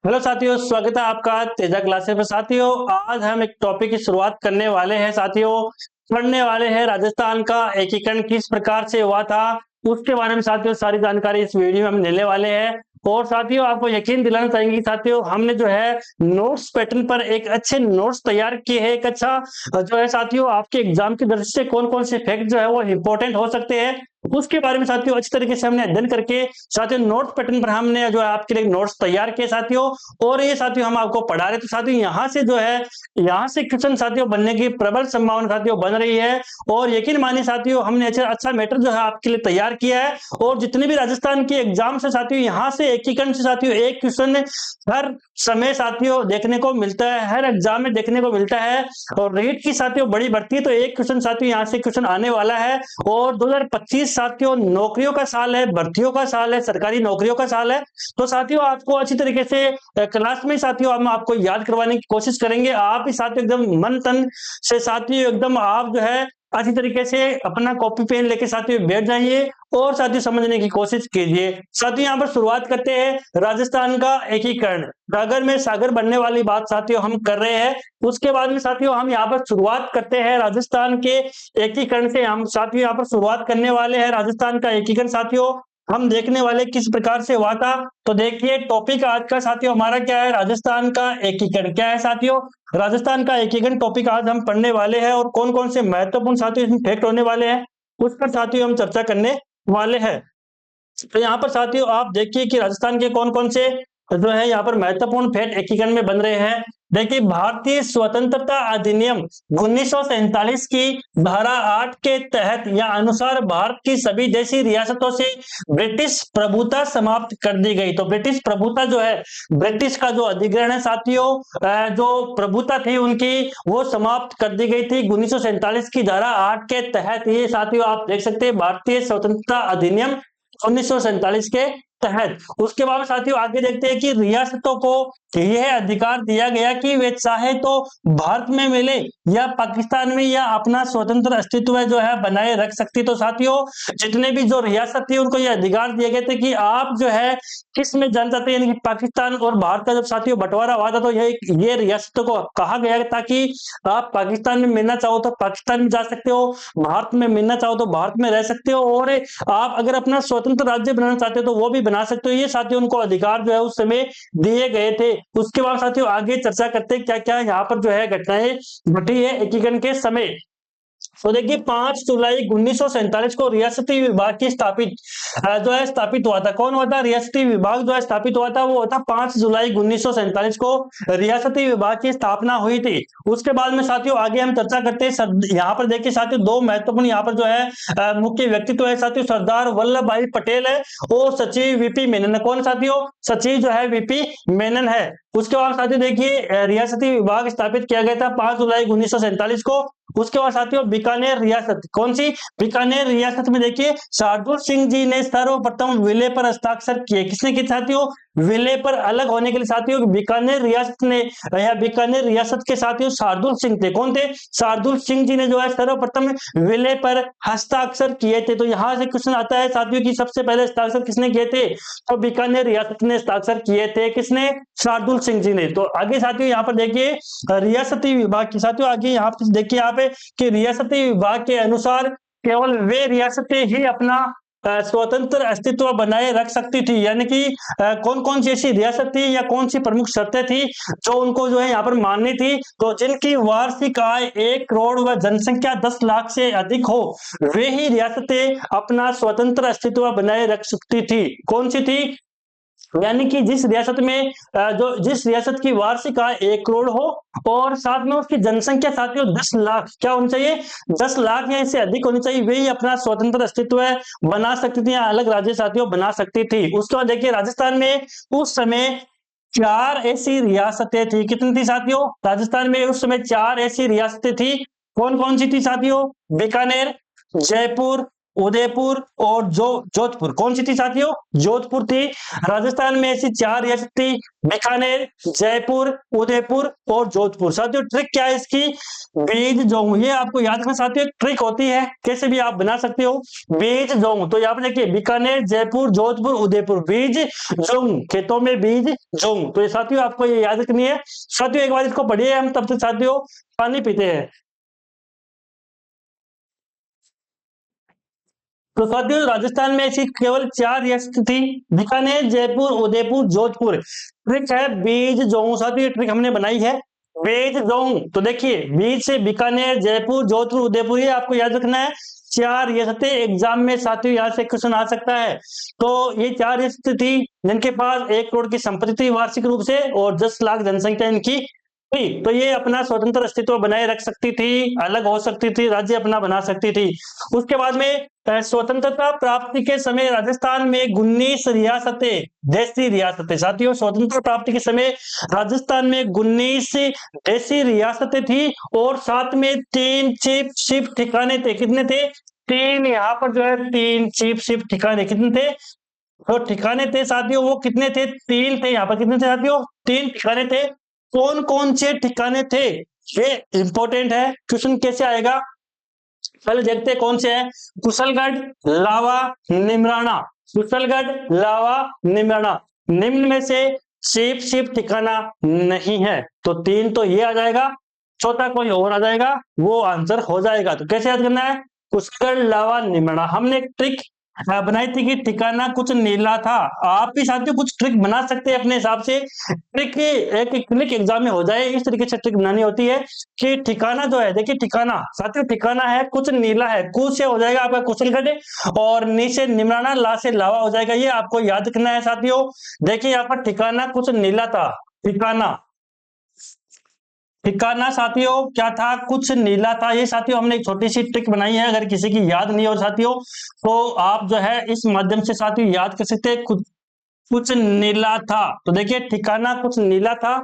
Hello साथियों, स्वागत है आपका तेजा क्लासेस में। साथियों, आज हम एक टॉपिक की शुरुआत करने वाले हैं। साथियों, पढ़ने वाले हैं राजस्थान का एकीकरण किस प्रकार से हुआ था, उसके बारे में साथियों सारी जानकारी इस वीडियो में हम लेने वाले हैं। और साथियों, आपको यकीन दिलाना चाहेंगे साथियों, हमने जो है नोट्स पैटर्न पर एक अच्छे नोट्स तैयार किए हैं। एक अच्छा जो है साथियों, आपके एग्जाम की दृष्टि से कौन कौन से फैक्ट जो है वो इंपॉर्टेंट हो सकते हैं, उसके बारे में साथियों अच्छी तरीके से हमने अध्ययन करके साथियों नोट पैटर्न पर हमने जो है आपके लिए नोट्स तैयार किए साथियों। और ये साथियों हम आपको पढ़ा रहे, तो साथियों यहाँ से जो है यहाँ से क्वेश्चन साथियों बनने की प्रबल संभावना साथियों बन रही है। और यकीन मानिए साथियों, हमने अच्छा अच्छा मैटर जो है आपके लिए तैयार किया है। और जितने भी राजस्थान के एग्जाम से साथियों, यहाँ से एकीकरण से साथियों एक क्वेश्चन हर समय साथियों देखने को मिलता है, हर एग्जाम में देखने को मिलता है। और रीट की साथियों बड़ी बढ़ती है, तो एक क्वेश्चन साथियों यहाँ से क्वेश्चन आने वाला है। और 2025 साथियों नौकरियों का साल है, भर्तियों का साल है, सरकारी नौकरियों का साल है। तो साथियों आपको अच्छी तरीके से क्लास में साथियों हम आपको याद करवाने की कोशिश करेंगे। आप ही साथियों एकदम मन तन से साथियों एकदम आप जो है अच्छी तरीके से अपना कॉपी पेन लेके साथियों बैठ जाइए और साथियों समझने की कोशिश कीजिए। साथियों यहाँ पर शुरुआत करते हैं राजस्थान का एकीकरण। गागर में सागर बनने वाली बात साथियों हम कर रहे हैं। उसके बाद में साथियों हम यहाँ पर शुरुआत करते हैं राजस्थान के एकीकरण से। हम साथियों यहाँ पर शुरुआत करने वाले हैं राजस्थान का एकीकरण। साथियों हम देखने वाले किस प्रकार से हुआ था। तो देखिए टॉपिक आज का साथियों हमारा क्या है, राजस्थान का एकीकरण क्या है साथियों। राजस्थान का एकीकरण टॉपिक आज हम पढ़ने वाले हैं और कौन कौन से महत्वपूर्ण साथियों इसमें फैक्ट होने वाले हैं उस पर साथियों हम चर्चा करने वाले हैं। तो यहाँ पर साथियों आप देखिए कि राजस्थान के कौन कौन से जो है यहाँ पर महत्वपूर्ण फैक्ट एकीकरण में बन रहे हैं। देखिए भारतीय स्वतंत्रता अधिनियम 1947 की धारा 8 के तहत या अनुसार भारत की सभी देशी रियासतों से ब्रिटिश प्रभुता समाप्त कर दी गई। तो ब्रिटिश प्रभुता जो है, ब्रिटिश का जो अधिग्रहण है साथियों, जो प्रभुता थी उनकी वो समाप्त कर दी गई थी 1947 की धारा 8 के तहत। ये साथियों आप देख सकते हैं भारतीय स्वतंत्रता अधिनियम 1947 के तहत। उसके बाद साथियों आगे देखते हैं कि रियासतों को यह अधिकार दिया गया कि वे चाहे तो भारत में मिले या पाकिस्तान में या अपना स्वतंत्र अस्तित्व जो है बनाए रख सकती। तो साथियों जितने भी जो रियासत थी उनको यह अधिकार दिए गए थे कि आप जो है किस में जान जाते हैं, यानी कि पाकिस्तान और भारत का जब साथियों बंटवारा हुआ था तो ये रियासतों को कहा गया ताकि आप पाकिस्तान में मिलना चाहो तो पाकिस्तान में जा सकते हो, भारत में मिलना चाहो तो भारत में रह सकते हो, और आप अगर अपना स्वतंत्र राज्य बनाना चाहते हो तो वो भी बना सकते हो। ये साथियों उनको अधिकार जो है उस समय दिए गए थे। उसके बाद साथियों आगे चर्चा करते हैं क्या क्या यहाँ पर जो है घटनाएं घटी है एकीकरण के समय। तो देखिए 5 जुलाई 1947 को रियासती विभाग की जो है स्थापित हुआ था। कौन हुआ था? रियासती विभाग जो है स्थापित हुआ था, वो होता 5 जुलाई 1947 को रियासती विभाग की स्थापना हुई थी। उसके बाद में साथियों आगे हम चर्चा करते हैं। यहाँ पर देखिए साथियों दो महत्वपूर्ण यहाँ पर जो है मुख्य व्यक्तित्व है साथियों, सरदार वल्लभ भाई पटेल है और सचिव वीपी मेनन है। कौन साथियों? सचिव जो है वीपी मेनन है। उसके बाद साथियों देखिए रियासती विभाग स्थापित किया गया था 5 जुलाई 1947 को। उसके बाद साथियों बीकानेर रियासत, कौन सी? बीकानेर रियासत में देखिए शार्दुल सिंह जी ने सर्वप्रथम विलय पर हस्ताक्षर किए। किसने किए साथियों? विलय पर अलग होने के लिए साथियों बीकानेर रियासत ने या बीकानेर रियासत के साथियों शार्दुल सिंह थे। कौन थे? शार्दुल सिंह जी ने जो है सर्वप्रथम विलय पर हस्ताक्षर किए थे। तो यहां से क्वेश्चन आता है साथियों की सबसे पहले हस्ताक्षर किसने किए थे? तो बीकानेर रियासत ने हस्ताक्षर किए थे। किसने? शार्दुल सिंह जी ने। तो आगे साथियों यहाँ पर देखिए रियासती विभाग की साथियों आगे यहाँ पर देखिए यहाँ पे कि रियासती विभाग के अनुसार केवल वे रियासतें ही अपना स्वतंत्र अस्तित्व बनाए रख सकती थी। यानी कि कौन कौन सी ऐसी रियासत थी या कौन सी प्रमुख शर्तें थी जो उनको जो है यहाँ पर माननी थी? तो जिनकी वार्षिक आय 1 करोड़ व जनसंख्या 10 लाख से अधिक हो, वे ही रियासतें अपना स्वतंत्र अस्तित्व बनाए रख सकती थी। कौन सी थी? यानी कि जिस रियासत में जिस रियासत की वार्षिक आय 1 करोड़ हो और साथ में उसकी जनसंख्या साथियों 10 लाख क्या होनी चाहिए? 10 लाख या इससे अधिक होनी चाहिए, वे ही अपना स्वतंत्र अस्तित्व बना सकती थी या अलग राज्य साथियों बना सकती थी। उसके बाद देखिए राजस्थान में उस समय 4 ऐसी रियासतें थी। कितनी थी साथियों? राजस्थान में उस समय 4 ऐसी रियासतें थी। कौन कौन सी थी साथियों? बीकानेर, जयपुर, उदयपुर और जोधपुर। कौन सी थी साथियों? जोधपुर थी। राजस्थान में ऐसी 4 रियासत थी, बीकानेर, जयपुर, उदयपुर और जोधपुर। साथियों ट्रिक क्या है इसकी? बीज जोंग, ये आपको याद रखना साथियों, ट्रिक होती है, कैसे भी आप बना सकते हो। बीज जोंग, तो यहाँ पर देखिए बीकानेर, जयपुर, जोधपुर, उदयपुर, बीज जोंग, खेतों में बीज जोंग। तो ये साथियों आपको ये याद रखनी है। साथियों एक बार इसको पढ़िए, हम तब तक साथियों पानी पीते हैं। तो साथियों राजस्थान में ऐसी केवल 4 रियासत थी, बीकानेर, जयपुर, उदयपुर, जोधपुर। ट्रिक है बीज जोंग। साथियों ट्रिक हमने बनाई है बीज जोंग। तो देखिए बीज से बीकानेर, जयपुर, जोधपुर, उदयपुर, ये आपको याद रखना है। 4 रियासतें एग्जाम में साथियों यहाँ से क्वेश्चन आ सकता है। तो ये 4 रियासतें थी जिनके पास 1 करोड़ की संपत्ति थी वार्षिक रूप से और 10 लाख जनसंख्या इनकी थी। तो ये अपना स्वतंत्र अस्तित्व बनाए रख सकती थी, अलग हो सकती थी, राज्य अपना बना सकती थी। उसके बाद में स्वतंत्रता प्राप्ति के समय राजस्थान में 19 रियासतें, देशी रियासतें। साथियों स्वतंत्रता प्राप्ति के समय राजस्थान में 19 देशी रियासतें थी और साथ में 3 चीफ शिप ठिकाने थे। कितने थे? 3। यहाँ पर जो है 3 चीफ शिप ठिकाने। कितने थे? तो ठिकाने थे साथियों, वो कितने थे? 3 थे। यहाँ पर कितने थे साथियों? 3 ठिकाने थे। कौन कौन से ठिकाने थे, ये इंपॉर्टेंट है। क्वेश्चन कैसे आएगा पहले देखते हैं कौन से हैं। कुशलगढ़, लावा, निमराना। कुशलगढ़, लावा, निमराना। निम्न में से शिप ठिकाना नहीं है, तो 3 तो ये आ जाएगा, चौथा कोई और आ जाएगा, वो आंसर हो जाएगा। तो कैसे याद करना है? कुशलगढ़, लावा, निमराना। हमने एक ट्रिक बनाई थी कि ठिकाना कुछ नीला था। आप भी साथियों कुछ ट्रिक बना सकते हैं अपने हिसाब से। ट्रिक एक क्लिक एग्जाम में हो जाए, इस तरीके से ट्रिक बनानी होती है कि ठिकाना जो है, देखिए ठिकाना साथियों, ठिकाना है कुछ नीला है। कु से हो जाएगा आपका कुशलगढ़ और नी से निमराना, ला से लावा हो जाएगा। ये आपको याद रखना है साथियों। देखिए यहाँ पर ठिकाना कुछ नीला था। ठिकाना साथियों क्या था? कुछ नीला था। ये साथियों हमने एक छोटी सी ट्रिक बनाई है, अगर किसी की याद नहीं हो साथियों तो आप जो है इस माध्यम से साथियों याद कर सकते हैं। कुछ नीला था, तो देखिए ठिकाना कुछ नीला था।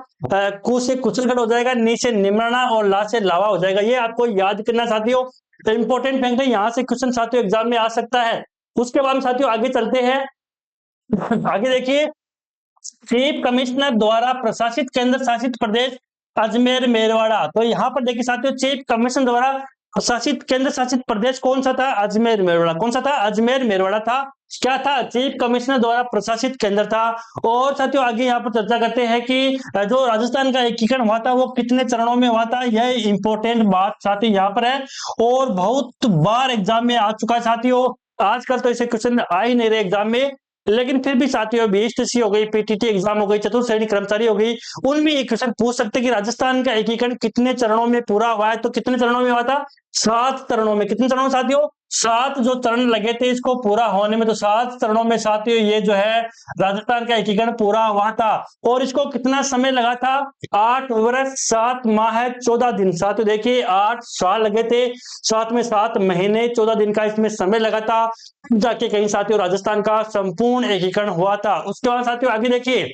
कु से कुशलगढ़ हो जाएगा, नी से निमराना और ला से लावा हो जाएगा। ये आपको याद करना साथियों, तो इंपॉर्टेंट फैक्ट है, यहाँ से क्वेश्चन साथियों एग्जाम में आ सकता है। उसके बाद साथियों आगे चलते हैं। आगे देखिए, चीफ कमिश्नर द्वारा प्रशासित केंद्र शासित प्रदेश अजमेर मेरवाड़ा। तो यहाँ पर देखिए साथियों, चीफ कमिश्नर द्वारा प्रशासित केंद्र शासित प्रदेश कौन सा था? अजमेर मेरवाड़ा। कौन सा था? अजमेर मेरवाड़ा था। क्या था? चीफ कमिश्नर द्वारा प्रशासित केंद्र था। और साथियों आगे यहाँ पर चर्चा करते हैं कि जो राजस्थान का एकीकरण हुआ था वो कितने चरणों में हुआ था। यह इंपॉर्टेंट बात साथियों यहाँ पर है और बहुत बार एग्जाम में आ चुका है साथियों। आजकल तो ऐसे क्वेश्चन आ ही नहीं रहे एग्जाम में, लेकिन फिर भी साथियों बीएसटीसी हो गई, पीटीटी एग्जाम हो गई, चतुर्थ श्रेणी कर्मचारी हो गई, उनमें एक क्वेश्चन पूछ सकते हैं कि राजस्थान का एकीकरण कितने चरणों में पूरा हुआ है। तो कितने चरणों में हुआ था? 7 चरणों में। कितने चरणों में साथियों? 7 जो चरण लगे थे इसको पूरा होने में, तो 7 चरणों में साथियों ये जो है राजस्थान का एकीकरण पूरा हुआ था। और इसको कितना समय लगा था? 8 वर्ष 7 माह 14 दिन। साथियों देखिए 8 साल लगे थे, 7 में 7 महीने 14 दिन का इसमें समय लगा था, जाके कहीं साथियों राजस्थान का संपूर्ण एकीकरण हुआ था। उसके बाद साथियों आगे देखिए,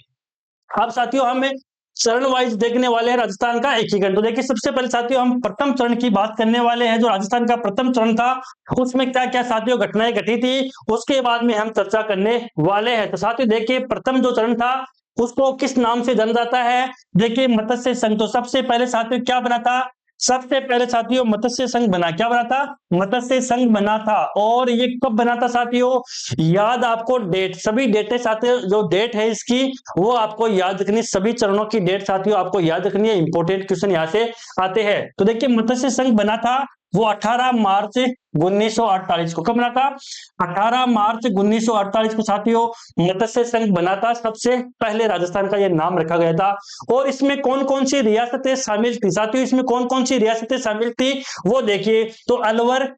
अब साथियों हम चरण वाइज देखने वाले हैं राजस्थान का एकीकरण। तो देखिए सबसे पहले साथियों हम प्रथम चरण की बात करने वाले हैं। जो राजस्थान का प्रथम चरण था उसमें क्या क्या साथियों घटनाएं घटी थी, उसके बाद में हम चर्चा करने वाले हैं। तो साथियों देखिए प्रथम जो चरण था उसको किस नाम से जाना जाता है? देखिए मत्स्य संघ। तो सबसे पहले साथियों क्या बना था? सबसे पहले साथियों मत्स्य संघ बना। क्या बना था? मत्स्य संघ बना था। और ये कब बना था साथियों? याद आपको डेट, सभी डेटें साथियों, जो डेट है इसकी वो आपको याद रखनी, सभी चरणों की डेट साथियों आपको याद रखनी है। इंपॉर्टेंट क्वेश्चन यहाँ से आते हैं। तो देखिए मत्स्य संघ बना था वो 18 मार्च 1948 को। कब बना था? 18 मार्च 1948 को साथियों मत्स्य संघ बना था। सबसे पहले राजस्थान का यह नाम रखा गया था। और इसमें कौन कौन सी रियासतें शामिल थी साथियों? इसमें कौन कौन सी रियासतें शामिल थी वो देखिए। तो अलवर,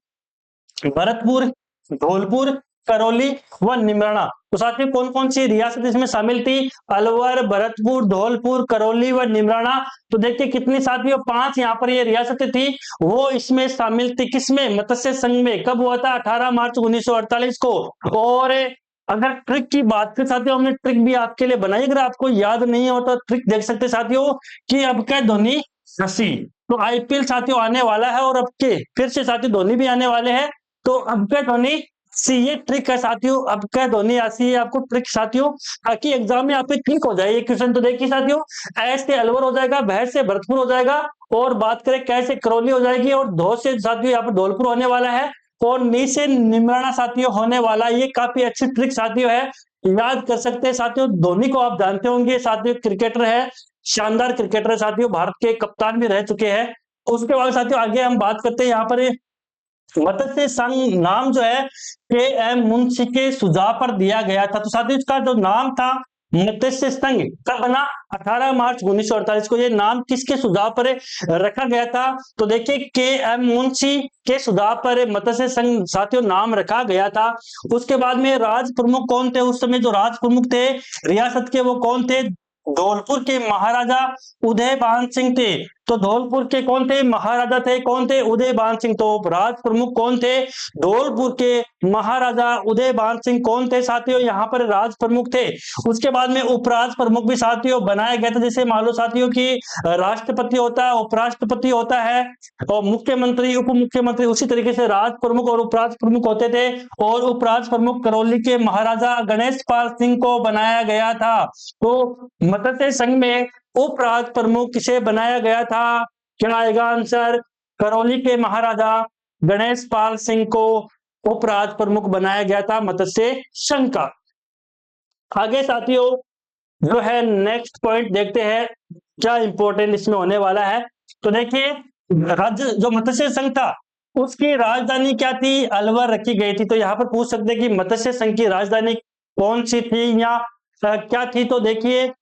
भरतपुर, धौलपुर, करौली व निमराना। तो साथियों कौन कौन सी रियासत इसमें शामिल थी? अलवर, भरतपुर, धौलपुर, करौली व निमराना। तो देखिए कितनी साथियों? 5 यहाँ पर ये रियासतें थी वो इसमें शामिल थी। किसमें? मत्स्य संघ में। कब हुआ था? 18 मार्च 1948 को। और अगर ट्रिक की बात करें साथियों, हमने ट्रिक भी आपके लिए बनाई, अगर आपको याद नहीं हो तो ट्रिक देख सकते साथियों कि अब क्या धोनी हंसी। तो आईपीएल साथियों आने वाला है और अब के फिर से साथियों धोनी भी आने वाले हैं। तो अबके ध्वनि सी, ये ट्रिक है साथियों, अबके ध्वनि ऐसी है आपको ट्रिक साथियों, ताकि एग्जाम में आपके क्लिक हो जाए ये क्वेश्चन। तो देखिए साथियों, ऐ से अलवर हो जाएगा, भै से भरतपुर हो जाएगा, और बात करें कै से करौली हो जाएगी, और धो से साथियों यहाँ पर धौलपुर होने वाला है, और नी से निमराना साथियों होने वाला। ये काफी अच्छी ट्रिक साथियों है, याद कर सकते हैं साथियों। धोनी को आप जानते होंगे साथियों, क्रिकेटर है, शानदार क्रिकेटर है साथियों, भारत के कप्तान भी रह चुके हैं। उसके बाद साथियों आगे हम बात करते हैं, यहाँ पर मत्स्य संघ नाम जो है के एम मुंशी के सुझाव पर दिया गया था। तो साथियों इसका जो नाम था मत्स्य संघ कब बना, 18 मार्च 1948 को। ये नाम किसके सुझाव पर रखा गया था, तो देखिए के एम मुंशी के सुझाव पर मत्स्य संघ साथियों नाम रखा गया था। उसके बाद में राज प्रमुख कौन थे उस समय, जो राज प्रमुख थे रियासत के, वो कौन थे, धौलपुर के महाराजा उदयभान सिंह थे। तो धौलपुर के कौन थे, महाराजा थे, कौन थे, उदयभान सिंह। तो राज प्रमुख कौन थे, धौलपुर के महाराजा उदयभान सिंह कौन थे साथियों, यहाँ पर राज प्रमुख थे। उसके बाद में उपराज प्रमुख भी साथियों बनाया गया था। जैसे मान लो साथियों की राष्ट्रपति होता है, उपराष्ट्रपति होता है, और मुख्यमंत्री उप मुख्यमंत्री, उसी तरीके से राज प्रमुख और उपराज प्रमुख होते थे। और उपराज प्रमुख करौली के महाराजा गणेश पाल सिंह को बनाया गया था। तो मत्स्य संघ में उपराज प्रमुख किसे बनाया गया था, क्या आएगा आंसर, करौली के महाराजा गणेश पाल सिंह को उपराज प्रमुख बनाया गया था मत्स्य संघ का। आगे साथियों जो है नेक्स्ट पॉइंट देखते हैं, क्या इंपॉर्टेंट इसमें होने वाला है। तो देखिए राज्य जो मत्स्य संघ था उसकी राजधानी क्या थी, अलवर रखी गई थी। तो यहाँ पर पूछ सकते हैं कि मत्स्य संघ की राजधानी कौन सी थी या क्या थी, तो देखिए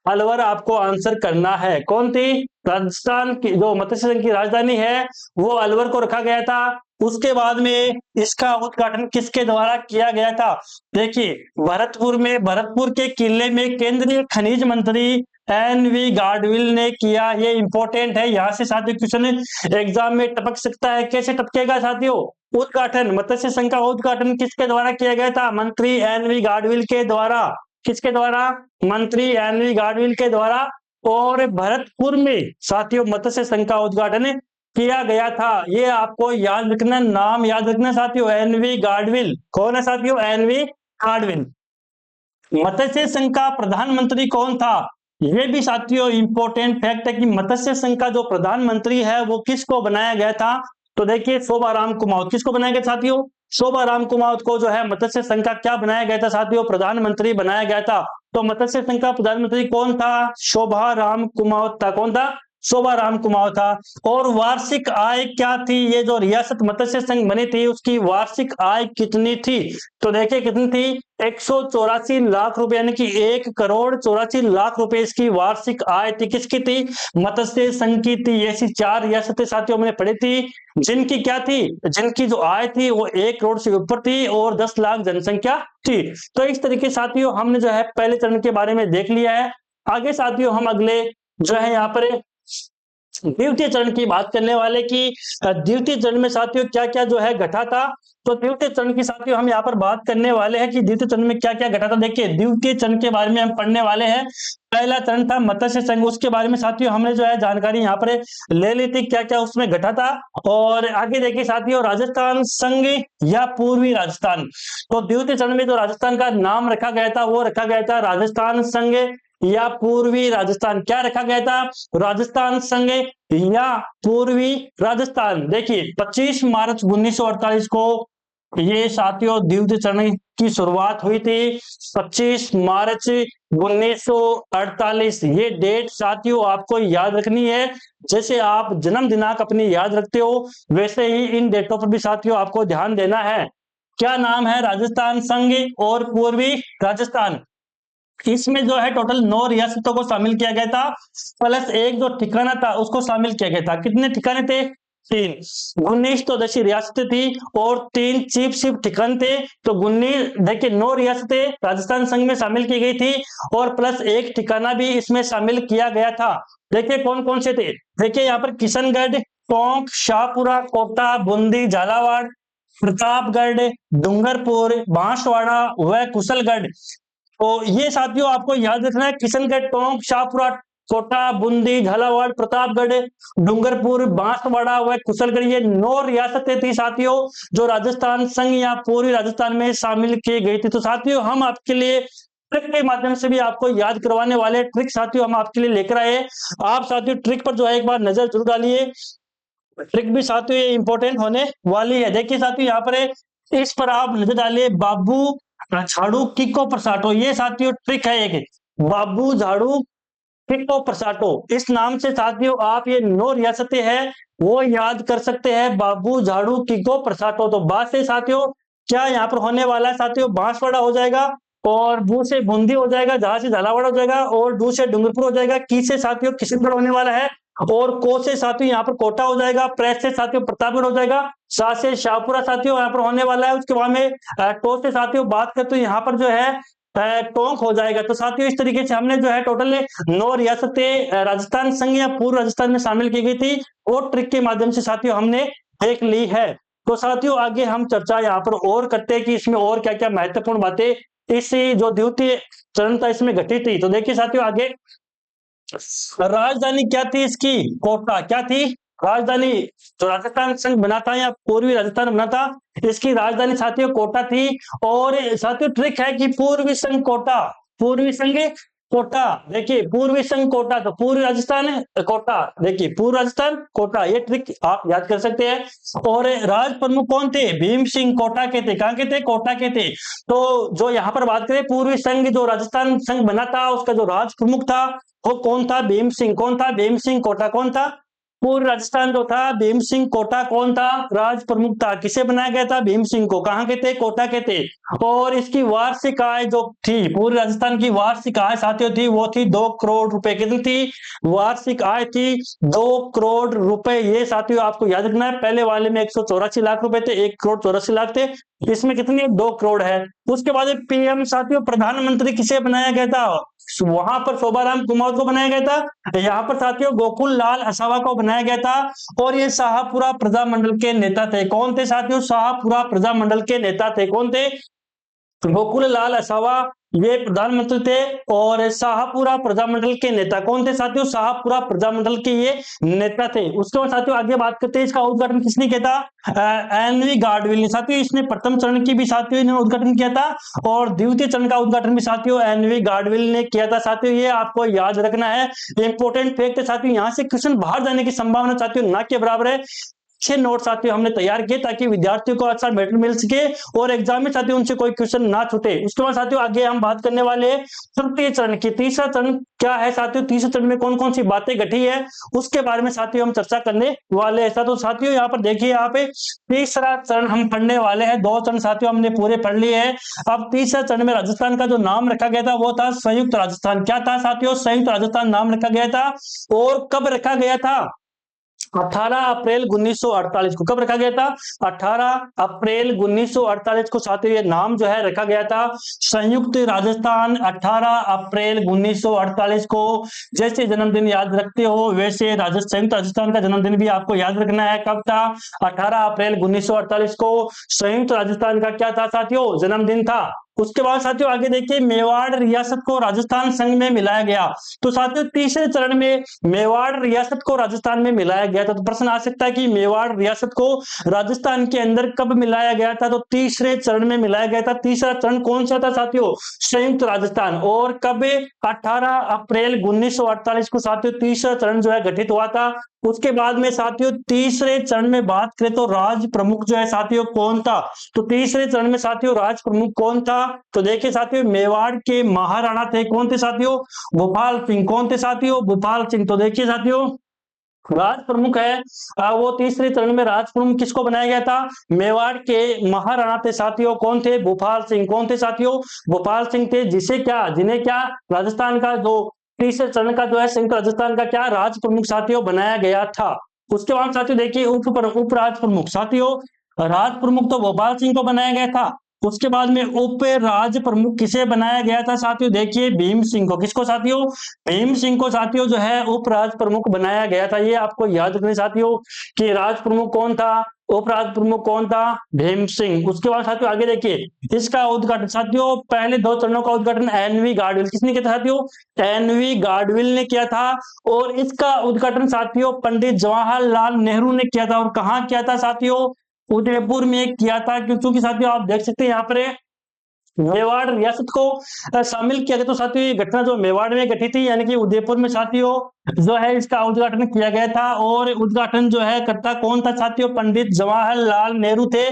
अलवर आपको आंसर करना है। कौन थी, राजस्थान की जो मत्स्य संघ की राजधानी है वो अलवर को रखा गया था। उसके बाद में इसका उद्घाटन किसके द्वारा किया गया था, देखिए भरतपुर में, भरतपुर के किले में केंद्रीय खनिज मंत्री एन.वी. गाडविल ने किया। ये इंपॉर्टेंट है, यहाँ से साथियों क्वेश्चन एग्जाम में टपक सकता है। कैसे टपकेगा साथियों, उद्घाटन मत्स्य संघ का उद्घाटन किसके द्वारा किया गया था, मंत्री एन.वी. गाडविल के द्वारा। किसके द्वारा, मंत्री एन.वी. गाडविल के द्वारा। और भरतपुर में साथियों मत्स्य संघ का उद्घाटन किया गया था। ये आपको याद रखना, नाम याद रखना साथियों, एन.वी. गाडविल। कौन है साथियों, एन.वी. गाडविल। मत्स्य संघ का प्रधानमंत्री कौन था, ये भी साथियों इंपॉर्टेंट फैक्ट है कि मत्स्य संघ का जो प्रधानमंत्री है वो किसको बनाया गया था। तो देखिए शोभाराम कुमावत। किसको बनाया गया साथियों, शोभाराम कुमावत को जो है मत्स्य संघ का क्या बनाया गया था साथियों, प्रधानमंत्री बनाया गया था। तो मत्स्य संघ का प्रधानमंत्री कौन था, शोभाराम कुमावत था। कौन था, शोभाराम कुमावत था। और वार्षिक आय क्या थी, ये जो रियासत मत्स्य संघ बनी थी उसकी वार्षिक आय कितनी थी, तो देखिए कितनी थी, 184 लाख रुपए, यानी कि 1,84,00,000 रुपए इसकी वार्षिक आय थी। किसकी थी, मत्स्य संघ की थी। ऐसी 4 रियासतें साथियों हमने पढ़ी थी जिनकी क्या थी, जिनकी जो आय थी वो 1 करोड़ से ऊपर थी और 10 लाख जनसंख्या थी। तो इस तरीके साथियों हमने जो है पहले चरण के बारे में देख लिया है। आगे साथियों हम अगले जो है यहाँ पर द्वितीय चरण की बात करने वाले कि द्वितीय चरण में साथियों क्या क्या जो है घटा था। तो द्वितीय चरण की साथियों हम यहाँ पर बात करने वाले हैं कि द्वितीय चरण में क्या क्या घटा था। देखिए द्वितीय चरण के बारे में हम पढ़ने वाले हैं। पहला चरण था मत्स्य संघ, उसके बारे में साथियों हमने जो है जानकारी यहाँ पर ले ली थी, क्या क्या उसमें घटा था। और आगे देखिए साथियों राजस्थान संघ या पूर्वी राजस्थान। तो द्वितीय चरण में जो राजस्थान का नाम रखा गया था वो रखा गया था राजस्थान संघ या पूर्वी राजस्थान। क्या रखा गया था, राजस्थान संघ या पूर्वी राजस्थान। देखिए 25 मार्च 1948 को ये साथियों द्वितीय चरण की शुरुआत हुई थी। 25 मार्च 1948 ये डेट साथियों आपको याद रखनी है। जैसे आप जन्म दिनांक अपनी याद रखते हो वैसे ही इन डेटों पर भी साथियों आपको ध्यान देना है। क्या नाम है, राजस्थान संघ और पूर्वी राजस्थान। इसमें जो है टोटल 9 रियासतों को शामिल किया गया था, प्लस एक जो ठिकाना था उसको शामिल किया गया था। कितने ठिकाने थे, 3। 19 तो 10 रियासतें थी और 3 चीफ ठिकाने थे। तो 19 देखिए 9 रियासतें राजस्थान संघ में शामिल की गई थी और प्लस एक ठिकाना भी इसमें शामिल किया गया था। देखिए कौन कौन से थे, देखिए यहाँ पर किशनगढ़, टोंक, शाहपुरा, कोटा, बूंदी, झालावाड़, प्रतापगढ़, डूंगरपुर, बांसवाड़ा व कुशलगढ़। तो ये साथियों आपको याद रखना है, किशनगढ़, टोंक, शाहपुरा, कोटा, बूंदी, झालावाड़, प्रतापगढ़, डूंगरपुर, बांसवाड़ा व कुशलगढ़, ये 9 रियासतें थी साथियों जो राजस्थान संघ या पूर्वी राजस्थान में शामिल की गई थी। तो साथियों हम आपके लिए ट्रिक के माध्यम से भी आपको याद करवाने वाले ट्रिक साथियों हम आपके लिए लेकर आए। आप साथियों ट्रिक पर जो है एक बार नजर जरूर डालिए, ट्रिक भी साथियों ये इंपॉर्टेंट होने वाली है। देखिए साथियों यहाँ पर इस पर आप नजर डालिए, बाबू झाड़ू किको प्रसाटो, ये साथियों ट्रिक है एक, बाबू झाड़ू किको प्रसाटो, इस नाम से साथियों आप ये 9 रियासतें हैं वो याद कर सकते हैं, बाबू झाड़ू किको प्रसाटो। तो बा से साथियों क्या यहाँ पर होने वाला है साथियों, बांसवाड़ा हो जाएगा, और बू से बूंदी हो जाएगा, जहां से झालावाड़ हो जाएगा, और डू से डूंगरपुर हो जाएगा, की से साथियों किशनगढ़ होने वाला है, और को से साथियों यहाँ पर कोटा हो जाएगा, प्रेस से साथियों प्रतापगढ़ हो जाएगा, शाह से शाहपुरा साथियों यहाँ पर होने वाला है। उसके बाद में टो से साथियों बात करते तो यहाँ पर जो है टोंक हो जाएगा। तो साथियों इस तरीके से हमने जो है टोटल 9 रियासतें राजस्थान संघ या पूर्व राजस्थान में शामिल की गई थी, और ट्रिक के माध्यम से साथियों हमने देख ली है। तो साथियों आगे हम चर्चा यहाँ पर और करते हैं कि इसमें और क्या क्या महत्वपूर्ण बातें इस जो द्वितीय चरण था इसमें घटित थी। तो देखिए साथियों आगे, राजधानी क्या थी इसकी, कोटा। क्या थी राजधानी, जो राजस्थान संघ बना था या पूर्वी राजस्थान बना था, इसकी राजधानी साथियों कोटा थी। और साथियों ट्रिक है कि पूर्वी संघ कोटा, पूर्वी संघ कोटा, देखिए पूर्वी संघ कोटा, तो पूर्वी राजस्थान कोटा, देखिए पूर्व राजस्थान कोटा, ये ट्रिक आप याद कर सकते हैं। और राज प्रमुख कौन थे, भीम सिंह कोटा के थे, कहां के थे, कोटा के थे। तो जो यहाँ पर बात करें पूर्वी संघ, जो राजस्थान संघ बना था उसका जो राज प्रमुख था वो कौन था, भीम सिंह। कौन था, भीम सिंह कोटा। कौन था, पूर्व राजस्थान जो था भीम सिंह कोटा कौन था, राज प्रमुख था। किसे बनाया गया था, भीम सिंह को। कहां के थे, कोटा के थे। और इसकी वार्षिक आय जो थी, पूर्व राजस्थान की वार्षिक आय साथियों थी वो थी 2 करोड़ रुपए। कितनी थी, वार्षिक आय थी 2 करोड़ रुपए। ये साथियों आपको याद रखना है, पहले वाले में 184 लाख रुपए थे, 1 करोड़ 84 लाख थे, इसमें कितनी है, 2 करोड़ है। उसके बाद पीएम साथियों, प्रधानमंत्री किसे बनाया गया था, वहां पर शोभाराम कुमार को बनाया गया था, यहाँ पर साथियों गोकुल लाल असावा को बनाया गया था। और ये शाहपुरा प्रजामंडल के नेता थे। कौन थे साथियों, शाहपुरा प्रजामंडल के नेता थे। कौन थे, गोकुल लाल असावा ये प्रधानमंत्री थे, और शाहपुरा प्रजामंडल के नेता कौन थे साथियों, शाहपुरा प्रजामंडल के ये नेता थे। उसके बाद साथियों आगे बात करते हैं, इसका उद्घाटन किसने किया था, एनवी गाडविल ने। साथियों इसने प्रथम चरण की भी साथियों इन्होंने उद्घाटन किया था, और द्वितीय चरण का उद्घाटन भी साथियों एनवी गाडविल ने किया था। साथियों ये आपको याद रखना है, इंपॉर्टेंट फैक्ट है साथियों, यहाँ से क्वेश्चन बाहर जाने की संभावना साथियों ना के बराबर है। 6 नोट साथियों हमने तैयार किए ताकि विद्यार्थियों को अच्छा मटेरियल मिल सके और एग्जाम में साथियों उनसे कोई क्वेश्चन ना छूटे। उसके बाद साथियों आगे हम बात करने वाले हैं तृतीय चरण की। तीसरा चरण क्या है साथियों, तीसरे चरण में कौन कौन सी बातें घटी है उसके बारे में साथियों हम चर्चा करने वाले हैं। तो साथियों यहाँ पर देखिए, यहाँ पे तीसरा चरण हम पढ़ने वाले हैं। 2 चरण साथियों हमने पूरे पढ़ लिए हैं। अब तीसरा चरण में राजस्थान का जो नाम रखा गया था वो था संयुक्त राजस्थान। क्या था साथियों, संयुक्त राजस्थान नाम रखा गया था। और कब रखा गया था, 18 अप्रैल 1948 को। कब रखा गया था, 18 अप्रैल 1948 को साथियों ये नाम जो है रखा गया था संयुक्त राजस्थान। 18 अप्रैल 1948 को। जैसे जन्मदिन याद रखते हो वैसे संयुक्त राजस्थान का जन्मदिन भी आपको याद रखना है। कब था, 18 अप्रैल 1948 को संयुक्त राजस्थान का क्या था साथियों, जन्मदिन था। उसके बाद साथियों आगे देखिए, मेवाड़ रियासत को राजस्थान संघ में मिलाया गया। तो साथियों तीसरे चरण में मेवाड़ रियासत को राजस्थान में मिलाया गया था। तो प्रश्न आ सकता है कि मेवाड़ रियासत को राजस्थान के अंदर कब मिलाया गया था, तो तीसरे चरण में मिलाया गया था। तीसरा चरण कौन सा था साथियों, संयुक्त राजस्थान। और कब, 18 अप्रैल 1948 को साथियों तीसरा चरण जो है गठित हुआ था। उसके बाद में साथियों तीसरे चरण में बात करें तो राज प्रमुख जो है साथियों कौन था, तो तीसरे चरण में साथियों राज प्रमुख कौन था, तो देखिए साथियों मेवाड़ के महाराणा थे। कौन थे साथियों, भोपाल सिंह। कौन थे साथियों, भोपाल सिंह। तो देखिए साथियों राज प्रमुख है वो तीसरे चरण में राज प्रमुख किसको बनाया गया था, मेवाड़ के महाराणा थे साथियों। कौन थे, भोपाल सिंह। कौन थे साथियों, भोपाल सिंह थे, जिन्हें क्या राजस्थान का जो तीसरे चरण का जो है संयुक्त राजस्थान का क्या राज प्रमुख साथियों बनाया गया था। उसके बाद साथियों देखिए उप राज प्रमुख। साथियों राज प्रमुख तो भोपाल सिंह को बनाया गया था, उसके बाद में उप राज्य प्रमुख किसे बनाया गया था साथियों? देखिए भीम सिंह को। किसको साथियों? भीम सिंह को साथियों जो है उप राज्य प्रमुख बनाया गया था। ये आपको याद रखना साथियों कि राज्य प्रमुख कौन था, उप राज्य प्रमुख कौन था? भीम सिंह। उसके बाद साथियों आगे देखिए, इसका उद्घाटन साथियों पहले 2 चरणों का उद्घाटन एनवी गाडविल, किसने किया था साथियों? एनवी गाडविल ने किया था। और इसका उद्घाटन साथियों पंडित जवाहरलाल नेहरू ने किया था। और कहाँ किया था साथियों? उदयपुर में किया था। क्योंकि साथियों आप देख सकते हैं यहाँ पर मेवाड़ रियासत को शामिल किया गया। तो साथियों ये घटना जो मेवाड़ में घटी थी, यानी कि उदयपुर में साथियों जो है इसका उद्घाटन किया गया था। और उद्घाटन जो है करता कौन था साथियों? पंडित जवाहरलाल नेहरू थे।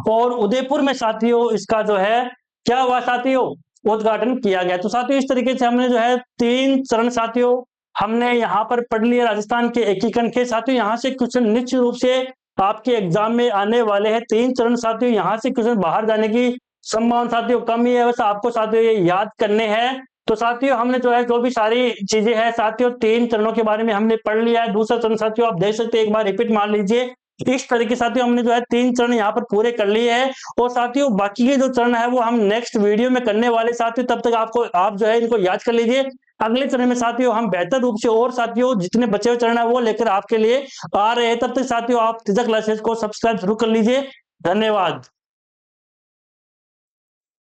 और उदयपुर में साथियों इसका जो है क्या हुआ साथियों? उद्घाटन किया गया। तो साथियों इस तरीके से हमने जो है 3 चरण साथियों हमने यहाँ पर पढ़ लिया राजस्थान के एकीकरण के। साथियों यहाँ से क्वेश्चन निश्चित रूप से आपके एग्जाम में आने वाले हैं। 3 चरण साथियों यहाँ से क्वेश्चन बाहर जाने की संभावना साथियों कम ही है। बस आपको साथियों ये याद करने हैं। तो साथियों हमने जो है जो भी सारी चीजें हैं साथियों 3 चरणों के बारे में हमने पढ़ लिया है। दूसरा चरण साथियों आप देख सकते हैं, एक बार रिपीट मार लीजिए। इस तरीके साथियों हमने जो है 3 चरण यहाँ पर पूरे कर लिए हैं। और साथियों बाकी के जो चरण है वो हम नेक्स्ट वीडियो में करने वाले साथियों। तब तक आप जो है इनको याद कर लीजिए। अगले चरण में साथियों हम बेहतर रूप से और साथियों जितने बचे हुए चरण है वो लेकर आपके लिए आ रहे हैं। तब तक साथियों आप तेजा क्लासेस को सब्सक्राइब जरूर कर लीजिए। धन्यवाद।